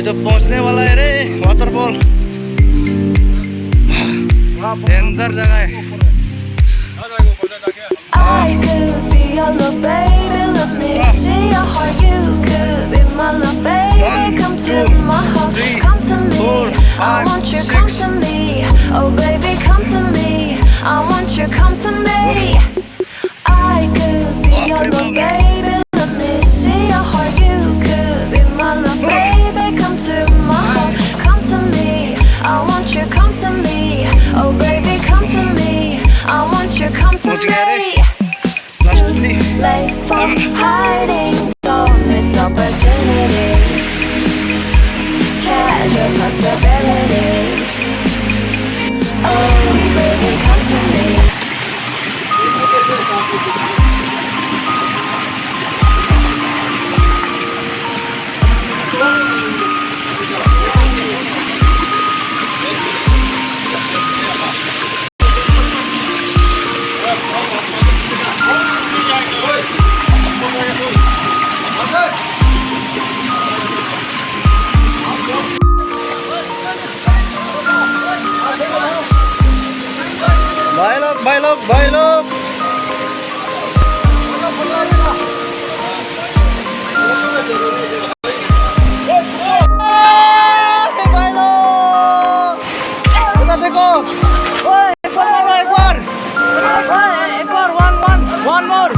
तो पहुंचने वाला है रे वाटरफॉल। डेंजर जगह है। I could be your little baby, let me see your heart. You could be my little baby. Come to my heart, come to me. I want you, come to me. Oh baby, come to me. I want you, come to me. I could be your little baby, let me see your heart. You could be my little baby. Come to my heart, come to me. I want you, come to me. Oh baby, come to me. I want you, come to me. Too late for hiding, don't miss opportunity. Catch your possibility. Oh baby, come to me. भाई लोग भाई लोग उधर देखो। ओए एक बार one more